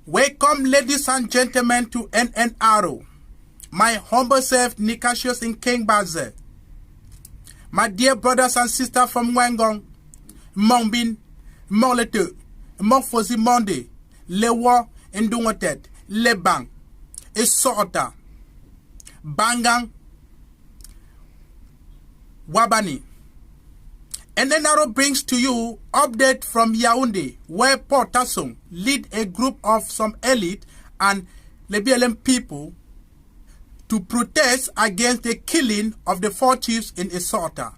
Welcome, ladies and gentlemen, to NNRO. My humble self, Nikasius in King Baze. My dear brothers and sisters from Wangong, Mongbin, Molete, Mofosi Monde, Lewa, Ndungotet, Lebang, Esota, Bangang, Wabani. NNRO brings to you update from Yaoundé, where Paul Tassong lead a group of some elite and LBLM people to protest against the killing of the 4 chiefs in Esota.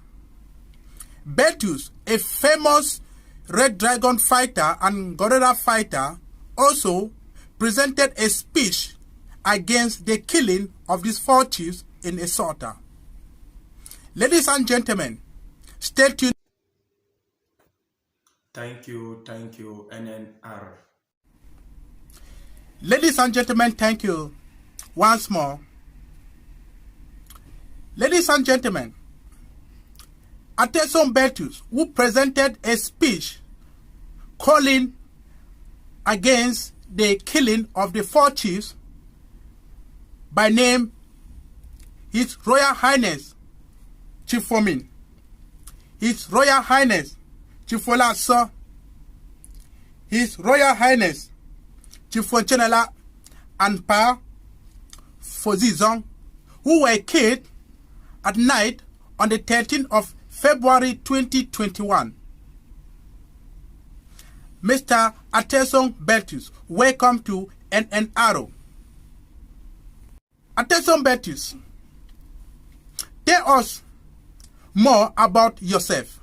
Betus, a famous Red Dragon fighter and gorilla fighter, also presented a speech against the killing of these 4 chiefs in Esota. Ladies and gentlemen, stay tuned. Thank you, NNR. Ladies and gentlemen, thank you once more. Ladies and gentlemen, Ateson Betus, who presented a speech calling against the killing of the 4 chiefs by name His Royal Highness Chief Fomin, His Royal Highness Chief Olasa, His Royal Highness Chief Fonchenela, and Pa Fozizong, who were killed at night on the 13th of February 2021. Mr. Ateson Betus, welcome to NNRO. Ateson Betus, tell us more about yourself.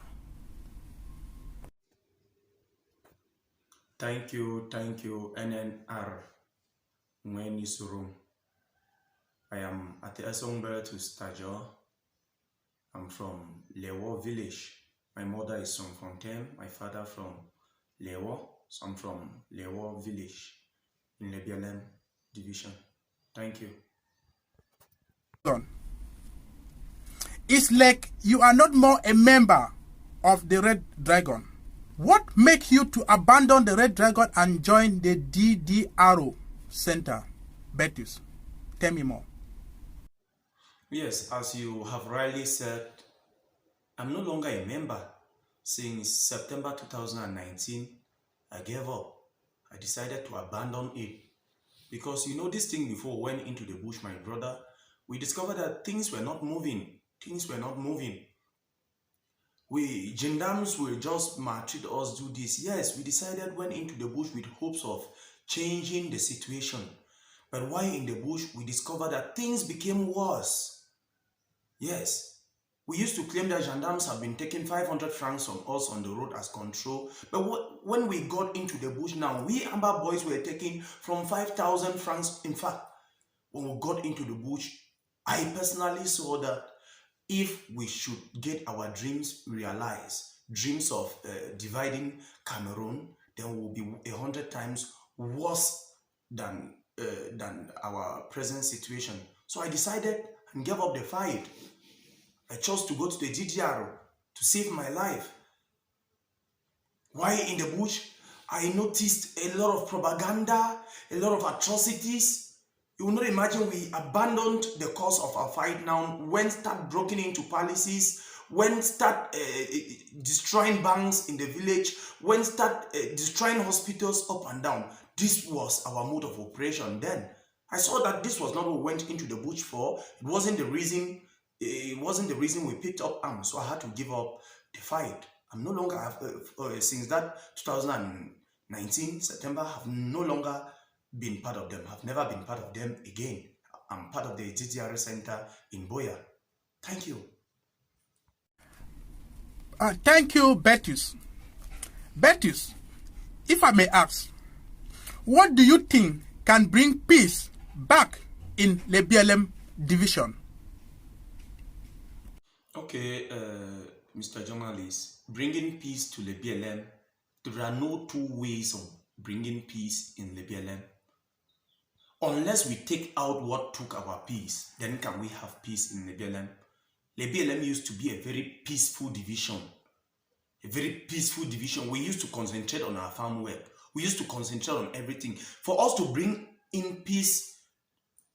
Thank you, NNR. Mwenisuru. I am Ateson Betus Tajo. I'm from Lewo village. My mother is from Fontaine, my father from Lewo. So I'm from Lewo village in LBLM division. Thank you. It's like you are not more a member of the Red Dragon. What makes you to abandon the Red Dragon and join the DDRO Center? Betus, tell me more. Yes, as you have rightly said, I'm no longer a member. Since September 2019, I gave up. I decided to abandon it. Because you know, this thing before went into the bush, my brother, we discovered that things were not moving. We gendarmes will just maltreat us, do this. Yes, we decided, went into the bush with hopes of changing the situation. But while in the bush, we discovered that things became worse. Yes, we used to claim that gendarmes have been taking 500 francs from us on the road as control. But when we got into the bush now, we Amber boys were taking from 5,000 francs. In fact, when we got into the bush, I personally saw that if we should get our dreams realized, dreams of dividing Cameroon, then we'll be 100 times worse than our present situation. So I decided and gave up the fight. I chose to go to the DDR to save my life. While in the bush, I noticed a lot of propaganda, a lot of atrocities. You will not imagine we abandoned the cause of our fight now, when start breaking into palaces, when start destroying banks in the village, when start destroying hospitals up and down. This was our mode of operation then. I saw that this was not what we went into the bush for. It wasn't the reason we picked up arms, so I had to give up the fight. I'm no longer, since that 2019 September, have no longer been part of them. I've never been part of them again. I'm part of the DDR Center in Boya. Thank you. Thank you, Betus. Betus, if I may ask, what do you think can bring peace back in the BLM division? Okay, Mr. Journalist, bringing peace to the BLM, there are no two ways of bringing peace in the BLM. Unless we take out what took our peace, then can we have peace in the BLM? The BLM used to be a very peaceful division. a very peaceful division. We used to concentrate on our farm work. We used to concentrate on everything. For us to bring in peace,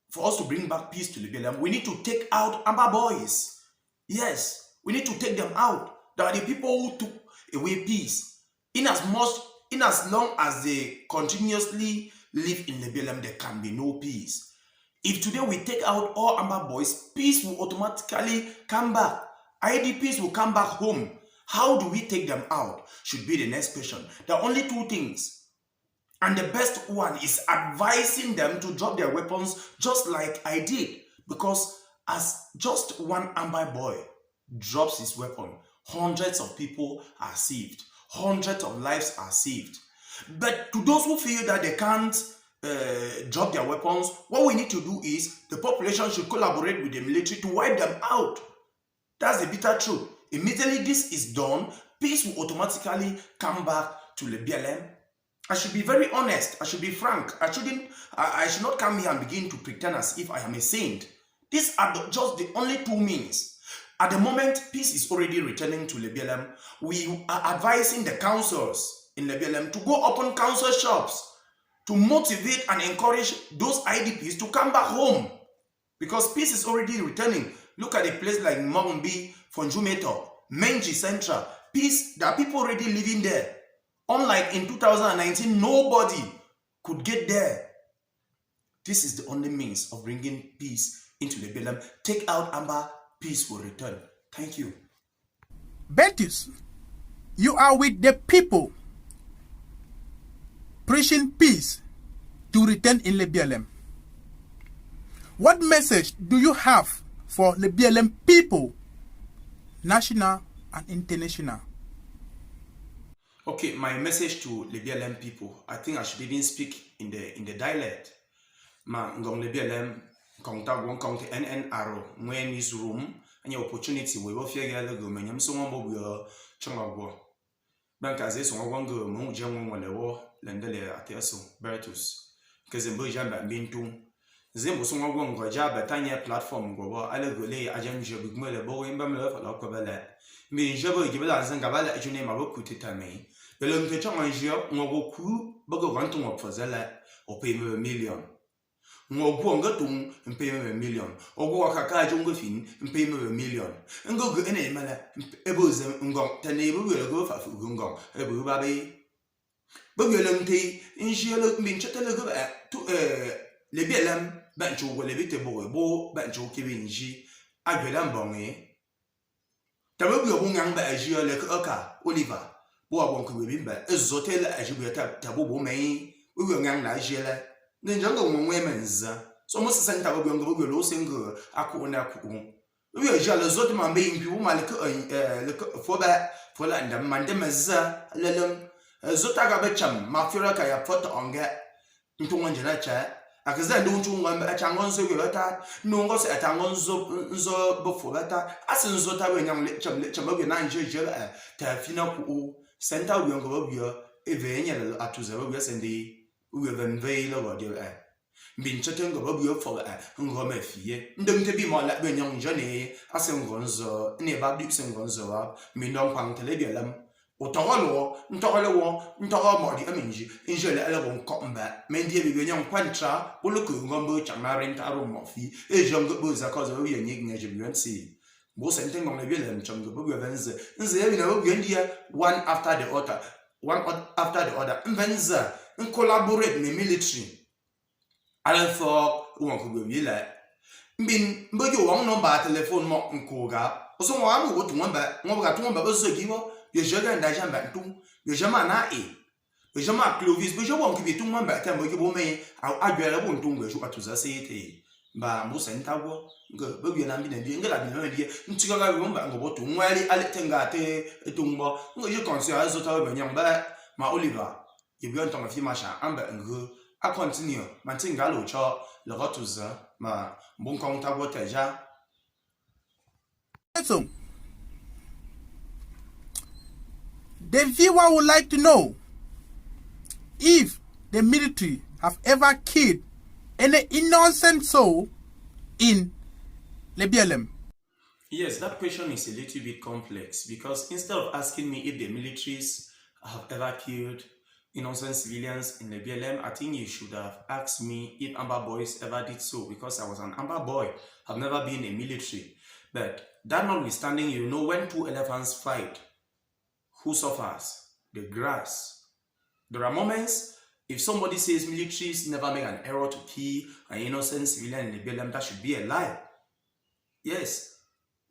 for us to bring back peace to Libya, we need to take out Amba boys. Yes, we need to take them out. There are the people who took away peace. In as long as they continuously live in Libya, there can be no peace. If today we take out all Amba boys, peace will automatically come back. IDPs will come back home. How do we take them out? Should be the next question. There are only two things. And the best one is advising them to drop their weapons just like I did. Because as just one Amba boy drops his weapon, hundreds of people are saved. Hundreds of lives are saved. But to those who feel that they can't drop their weapons, what we need to do is the population should collaborate with the military to wipe them out. That's the bitter truth. Immediately this is done, peace will automatically come back to the BLM. I should be very honest. I should be frank. I should not come here and begin to pretend as if I am a saint. These are just the only two means. At the moment, peace is already returning to Libya. We are advising the councils in Libya to go open council shops to motivate and encourage those IDPs to come back home. Because peace is already returning. Look at a place like Morumbi, Fonjumeto, Menji Central. Peace, there are people already living there. Unlike in 2019, nobody could get there. This is the only means of bringing peace into Libya. Take out Amba, peace will return. Thank you. Bentis, you are with the people preaching peace to return in Libya. What message do you have for Libyan people, national and international? Okay, my message to Libyan people, I think I should even speak in the dialect. Ma ngong Libyan kongta won kongte NNR when is room and your opportunity we will figure the go menyam so one bo changwa. Bankaze so one go mo jam one lewo lendele ateso Bertus. Kazembo jamba bintu. Zembo so one go jaba tanya platform go ala go le ajam je bigmele bo imba me la ko bala. Mi jabo gibela zanga bala ajune ma boku titame. Belum te changwa ngo ku bogo wantu ngo fazala o pay me million. Ngo nga tung pay me million. Ogo wakaka jongo fin pay me million. Ngo go ene mala ebo zem ngo tane bo go fa fu ngo ebo babe. Bogo lente injelo min chatele go to le bielam bancho go le bite bo bancho kibinji agwelam bonge. Tabo go ngang ba ajio le ka Oliver. Bo abon ko bimba ezotel ajio tabo bo mai wo ngang na ajele. Nenjanga mwenza so mo se senta bo ngo lo sengo akuna ku we jala zot man be impi ma le fo la ndam mande meza lelem zota ga becham ma fira ka ya foto onga ntunga njena cha akaza ndo ntunga mba changon so yota nungo se atangon nzo bo fo bata asin zota we nyam le cham ba na nje ta fina ku senta we ngo ba bia evenya le atuza ba sende we have veil over there. Bin chatting of a for a Romefie, don't be more like when young Johnny, as in Gonzo, near Dixon Gonzo, Minon Pang Telebialam, or Torolo, Ntorolo, Ntoromodi, Aminji, Injil Elon Combat, Mendia Young Quantra, Uluku, Gombo, Chamarin, Taro Morphy, a young boozer cause of a young sea. Both sending on the villain, Chungo Venz, and the one after the other, one after the other, Venza. Collaborate with the military. I thought one could be like Bin, but you won't know by telephone mock and coga. Or some one would one back, one got one babble so give your sugar and Dajan back to your Jamana E. The Jama Clovis, but you won't give it to one back time, but you will make our Adriel won't do what you are to say. Bamboo and Tower, but you are not being a idea. Until I remember and go to Wally Aletangate, a tumbo, you consider as a tower when young back, my Oliver. You go on a few masha, amber and go. I continue. Mantingalo cho, le rotuza, ma bon compta boteja. So, the viewer would like to know if the military have ever killed any innocent soul in Libya. Yes, that question is a little bit complex because instead of asking me if the militaries have ever killed innocent civilians in the BLM, I think you should have asked me if Amber Boys ever did so, because I was an Amber Boy. I've never been in military. But that notwithstanding, you know, when two elephants fight, who suffers? The grass. There are moments, if somebody says militaries never make an error to kill an innocent civilian in the BLM, that should be a lie. Yes,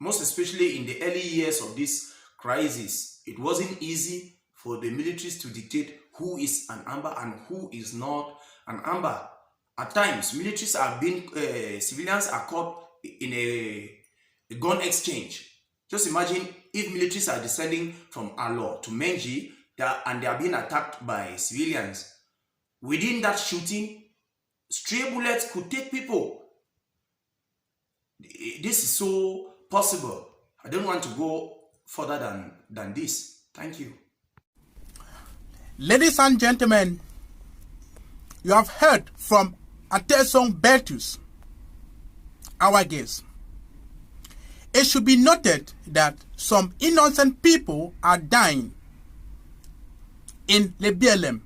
most especially in the early years of this crisis, it wasn't easy for the militaries to dictate who is an Amber and who is not an Amber. At times, militaries are being, civilians are caught in a gun exchange. Just imagine if militaries are descending from Alor to Menji and they are being attacked by civilians. Within that shooting, stray bullets could take people. This is so possible. I don't want to go further than this. Thank you. Ladies and gentlemen, you have heard from Atesong Bertus, our guest. It should be noted that some innocent people are dying in the BLM.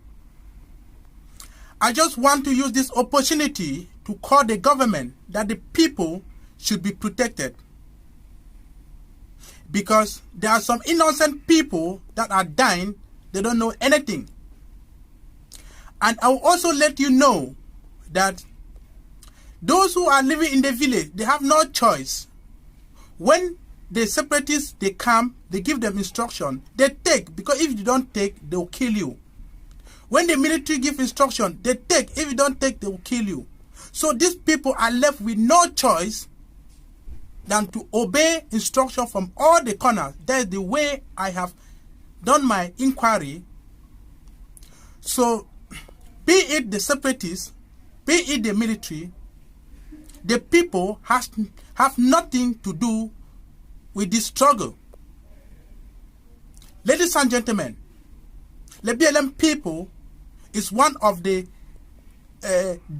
I just want to use this opportunity to call the government that the people should be protected, because there are some innocent people that are dying, they don't know anything. And I will also let you know that those who are living in the village, they have no choice. When the separatists, they come, they give them instruction, they take, because if you don't take, they will kill you. When the military give instruction, they take, if you don't take, they will kill you. So these people are left with no choice than to obey instruction from all the corners. That is the way I have done my inquiry. So, be it the separatists, be it the military, the people have nothing to do with this struggle. Ladies and gentlemen, the BLM people is one of the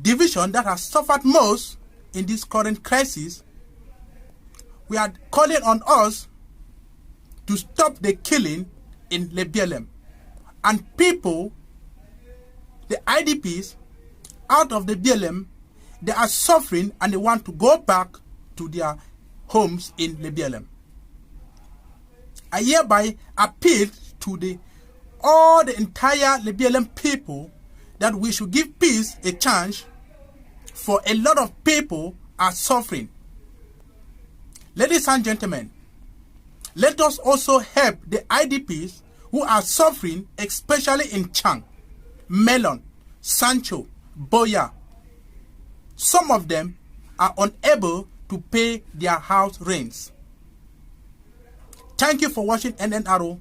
division that has suffered most in this current crisis. We are calling on us to stop the killing in the BLM. And people, the IDPs, out of the BLM, they are suffering and they want to go back to their homes in the BLM. I hereby appeal to all the entire BLM people that we should give peace a chance, for a lot of people are suffering. Ladies and gentlemen, let us also help the IDPs who are suffering, especially in Chang, Melon, Sancho, Boya. Some of them are unable to pay their house rents. Thank you for watching NN Arrow.